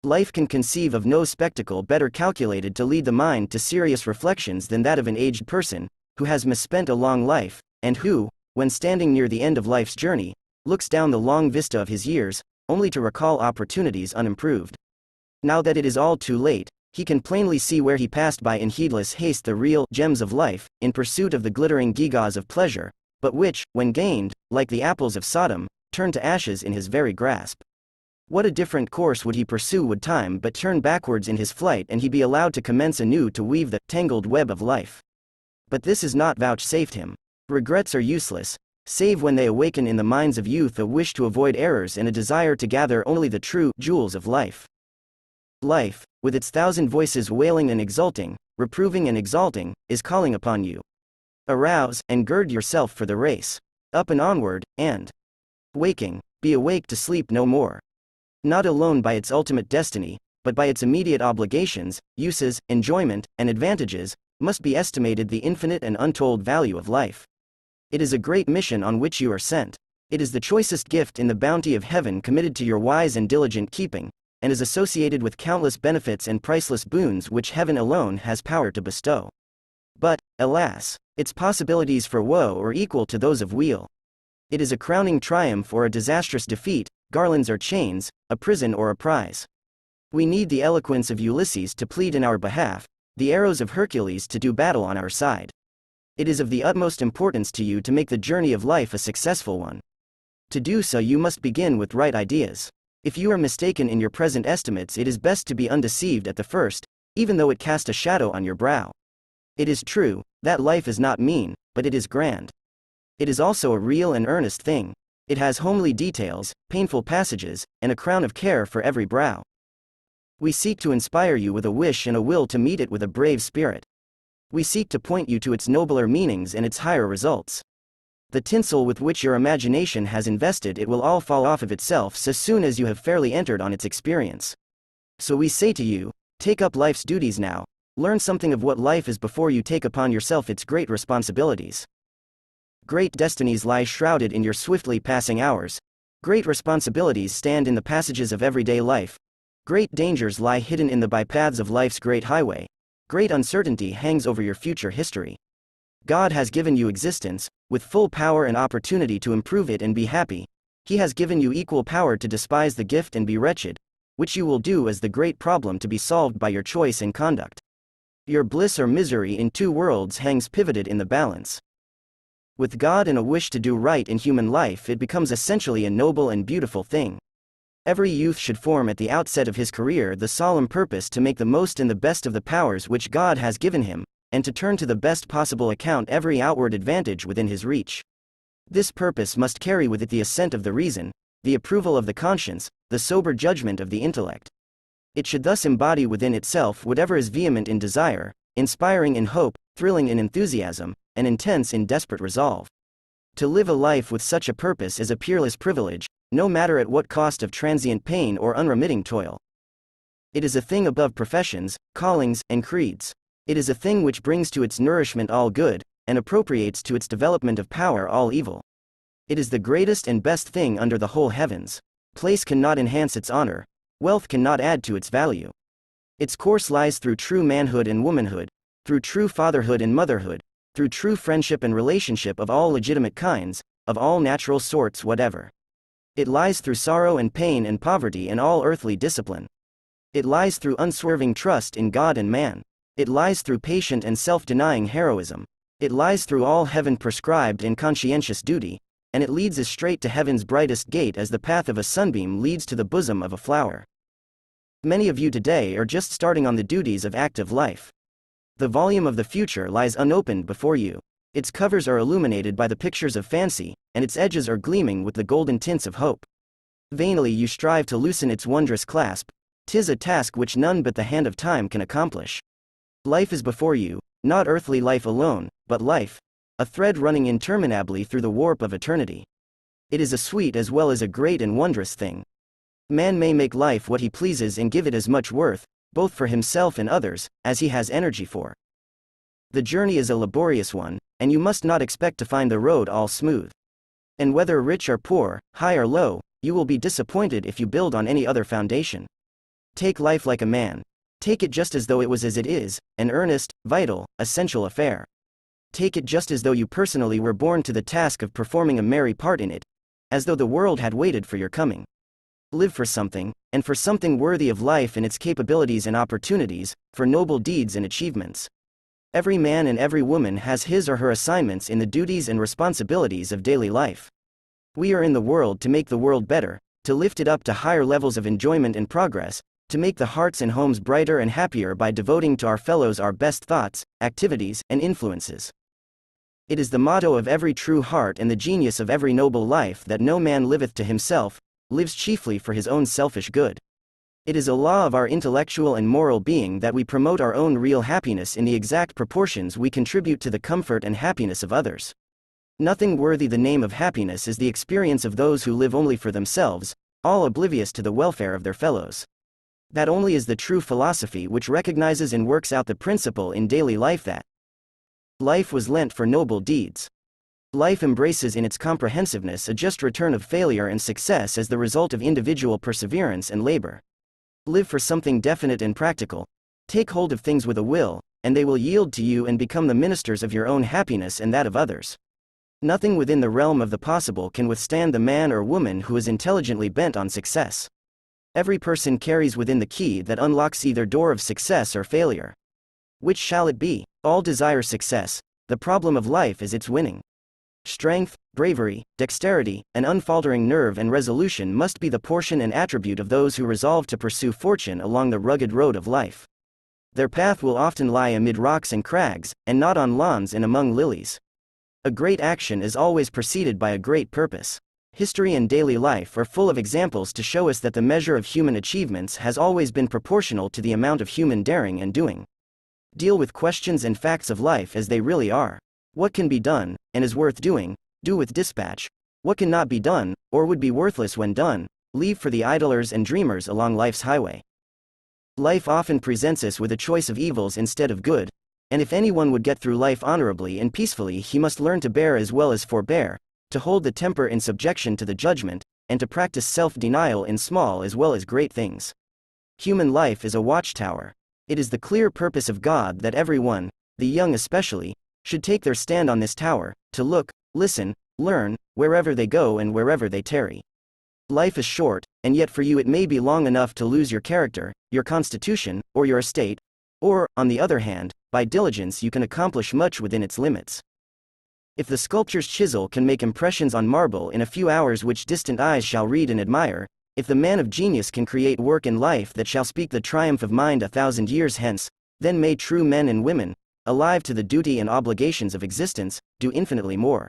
Life can conceive of no spectacle better calculated to lead the mind to serious reflections than that of an aged person, who has misspent a long life, and who, when standing near the end of life's journey, looks down the long vista of his years, only to recall opportunities unimproved. Now that it is all too late, he can plainly see where he passed by in heedless haste the real gems of life, in pursuit of the glittering gewgaws of pleasure, but which, when gained, like the apples of Sodom, turn to ashes in his very grasp. What a different course would he pursue would time but turn backwards in his flight and he be allowed to commence anew to weave the tangled web of life. But this is not vouchsafed him. Regrets are useless, save when they awaken in the minds of youth a wish to avoid errors and a desire to gather only the true jewels of life. Life, with its thousand voices wailing and exulting, reproving and exalting, is calling upon you. Arouse, and gird yourself for the race. Up and onward, and waking, be awake to sleep no more. Not alone by its ultimate destiny, but by its immediate obligations, uses, enjoyment, and advantages, must be estimated the infinite and untold value of life. It is a great mission on which you are sent. It is the choicest gift in the bounty of heaven committed to your wise and diligent keeping, and is associated with countless benefits and priceless boons which heaven alone has power to bestow. But, alas, its possibilities for woe are equal to those of weal. It is a crowning triumph or a disastrous defeat, garlands or chains, a prison or a prize. We need the eloquence of Ulysses to plead in our behalf, the arrows of Hercules to do battle on our side. It is of the utmost importance to you to make the journey of life a successful one. To do so you must begin with right ideas. If you are mistaken in your present estimates, it is best to be undeceived at the first, even though it cast a shadow on your brow. It is true that life is not mean, but it is grand. It is also a real and earnest thing. It has homely details, painful passages, and a crown of care for every brow. We seek to inspire you with a wish and a will to meet it with a brave spirit. We seek to point you to its nobler meanings and its higher results. The tinsel with which your imagination has invested it will all fall off of itself so soon as you have fairly entered on its experience. So we say to you, take up life's duties now, learn something of what life is before you take upon yourself its great responsibilities. Great destinies lie shrouded in your swiftly passing hours. Great responsibilities stand in the passages of everyday life. Great dangers lie hidden in the bypaths of life's great highway. Great uncertainty hangs over your future history. God has given you existence, with full power and opportunity to improve it and be happy. He has given you equal power to despise the gift and be wretched, which you will do as the great problem to be solved by your choice and conduct. Your bliss or misery in two worlds hangs pivoted in the balance. With God and a wish to do right in human life, it becomes essentially a noble and beautiful thing. Every youth should form at the outset of his career the solemn purpose to make the most and the best of the powers which God has given him, and to turn to the best possible account every outward advantage within his reach. This purpose must carry with it the assent of the reason, the approval of the conscience, the sober judgment of the intellect. It should thus embody within itself whatever is vehement in desire, inspiring in hope, thrilling in enthusiasm, and intense in desperate resolve. To live a life with such a purpose is a peerless privilege, no matter at what cost of transient pain or unremitting toil. It is a thing above professions, callings, and creeds. It is a thing which brings to its nourishment all good, and appropriates to its development of power all evil. It is the greatest and best thing under the whole heavens. Place cannot enhance its honor, wealth cannot add to its value. Its course lies through true manhood and womanhood, through true fatherhood and motherhood, through true friendship and relationship of all legitimate kinds, of all natural sorts whatever. It lies through sorrow and pain and poverty and all earthly discipline. It lies through unswerving trust in God and man. It lies through patient and self-denying heroism. It lies through all heaven-prescribed and conscientious duty, and it leads as straight to heaven's brightest gate as the path of a sunbeam leads to the bosom of a flower. Many of you today are just starting on the duties of active life. The volume of the future lies unopened before you. Its covers are illuminated by the pictures of fancy, and its edges are gleaming with the golden tints of hope. Vainly you strive to loosen its wondrous clasp. 'Tis a task which none but the hand of time can accomplish. Life is before you, not earthly life alone, but life, a thread running interminably through the warp of eternity. It is a sweet as well as a great and wondrous thing. Man may make life what he pleases and give it as much worth, both for himself and others, as he has energy for. The journey is a laborious one, and you must not expect to find the road all smooth. And whether rich or poor, high or low, you will be disappointed if you build on any other foundation. Take life like a man. Take it just as though it was as it is, an earnest, vital, essential affair. Take it just as though you personally were born to the task of performing a merry part in it, as though the world had waited for your coming. Live for something, and for something worthy of life and its capabilities and opportunities, for noble deeds and achievements. Every man and every woman has his or her assignments in the duties and responsibilities of daily life. We are in the world to make the world better, to lift it up to higher levels of enjoyment and progress, to make the hearts and homes brighter and happier by devoting to our fellows our best thoughts, activities, and influences. It is the motto of every true heart and the genius of every noble life that no man liveth to himself, lives chiefly for his own selfish good. It is a law of our intellectual and moral being that we promote our own real happiness in the exact proportions we contribute to the comfort and happiness of others. Nothing worthy the name of happiness is the experience of those who live only for themselves, all oblivious to the welfare of their fellows. That only is the true philosophy which recognizes and works out the principle in daily life that life was lent for noble deeds. Life embraces in its comprehensiveness a just return of failure and success as the result of individual perseverance and labor. Live for something definite and practical. Take hold of things with a will, and they will yield to you and become the ministers of your own happiness and that of others. Nothing within the realm of the possible can withstand the man or woman who is intelligently bent on success. Every person carries within the key that unlocks either door of success or failure. Which shall it be? All desire success. The problem of life is its winning. Strength, bravery, dexterity, and unfaltering nerve and resolution must be the portion and attribute of those who resolve to pursue fortune along the rugged road of life. Their path will often lie amid rocks and crags, and not on lawns and among lilies. A great action is always preceded by a great purpose. History and daily life are full of examples to show us that the measure of human achievements has always been proportional to the amount of human daring and doing. Deal with questions and facts of life as they really are. What can be done, and is worth doing, do with dispatch. What cannot be done, or would be worthless when done, leave for the idlers and dreamers along life's highway. Life often presents us with a choice of evils instead of good, and if anyone would get through life honorably and peacefully, he must learn to bear as well as forbear, to hold the temper in subjection to the judgment, and to practice self-denial in small as well as great things. Human life is a watchtower. It is the clear purpose of God that everyone, the young especially, should take their stand on this tower, to look, listen, learn, wherever they go and wherever they tarry. Life is short, and yet for you it may be long enough to lose your character, your constitution, or your estate, or, on the other hand, by diligence you can accomplish much within its limits. If the sculptor's chisel can make impressions on marble in a few hours which distant eyes shall read and admire, if the man of genius can create work in life that shall speak the triumph of mind 1,000 years hence, then may true men and women, alive to the duty and obligations of existence, do infinitely more.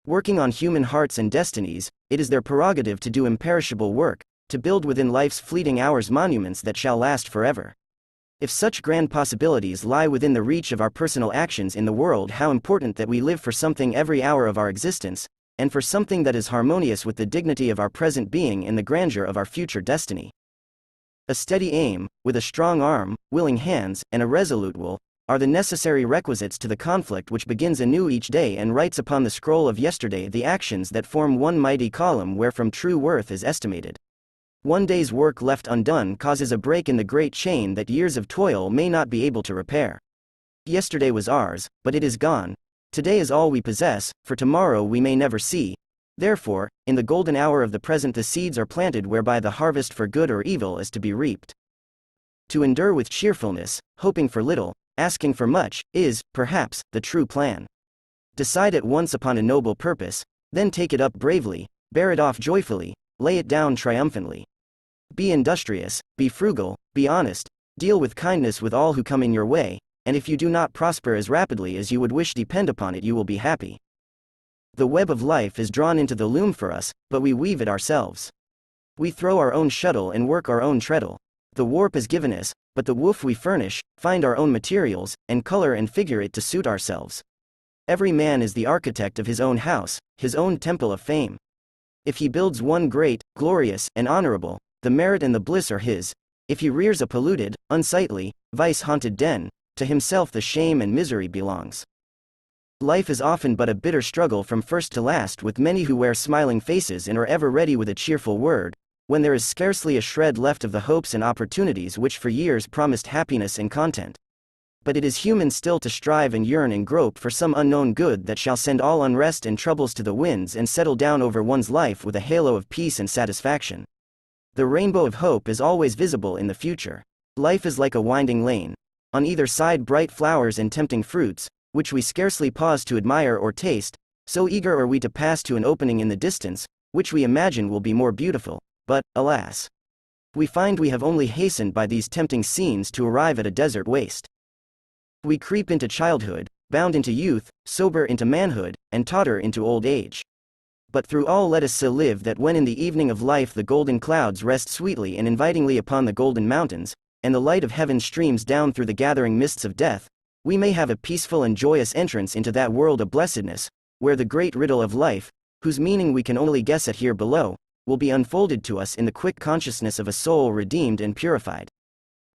Working on human hearts and destinies, it is their prerogative to do imperishable work, to build within life's fleeting hours monuments that shall last forever. If such grand possibilities lie within the reach of our personal actions in the world, how important that we live for something every hour of our existence, and for something that is harmonious with the dignity of our present being and the grandeur of our future destiny. A steady aim, with a strong arm, willing hands, and a resolute will, are the necessary requisites to the conflict which begins anew each day and writes upon the scroll of yesterday the actions that form one mighty column wherefrom true worth is estimated. One day's work left undone causes a break in the great chain that years of toil may not be able to repair. Yesterday was ours, but it is gone. Today is all we possess, for tomorrow we may never see. Therefore, in the golden hour of the present the seeds are planted whereby the harvest for good or evil is to be reaped. To endure with cheerfulness, hoping for little, asking for much, is, perhaps, the true plan. Decide at once upon a noble purpose, then take it up bravely, bear it off joyfully, lay it down triumphantly. Be industrious, be frugal, be honest, deal with kindness with all who come in your way, and if you do not prosper as rapidly as you would wish, depend upon it you will be happy. The web of life is drawn into the loom for us, but we weave it ourselves. We throw our own shuttle and work our own treadle. The warp is given us, but the woof we furnish, find our own materials, and color and figure it to suit ourselves. Every man is the architect of his own house, his own temple of fame. If he builds one great, glorious, and honorable, the merit and the bliss are his. If he rears a polluted, unsightly, vice-haunted den, to himself the shame and misery belongs. Life is often but a bitter struggle from first to last, with many who wear smiling faces and are ever ready with a cheerful word, when there is scarcely a shred left of the hopes and opportunities which for years promised happiness and content. But it is human still to strive and yearn and grope for some unknown good that shall send all unrest and troubles to the winds and settle down over one's life with a halo of peace and satisfaction. The rainbow of hope is always visible in the future. Life is like a winding lane. On either side bright flowers and tempting fruits, which we scarcely pause to admire or taste, so eager are we to pass to an opening in the distance, which we imagine will be more beautiful, but, alas, we find we have only hastened by these tempting scenes to arrive at a desert waste. We creep into childhood, bound into youth, sober into manhood, and totter into old age. But through all let us so live that when in the evening of life the golden clouds rest sweetly and invitingly upon the golden mountains, and the light of heaven streams down through the gathering mists of death, we may have a peaceful and joyous entrance into that world of blessedness, where the great riddle of life, whose meaning we can only guess at here below, will be unfolded to us in the quick consciousness of a soul redeemed and purified.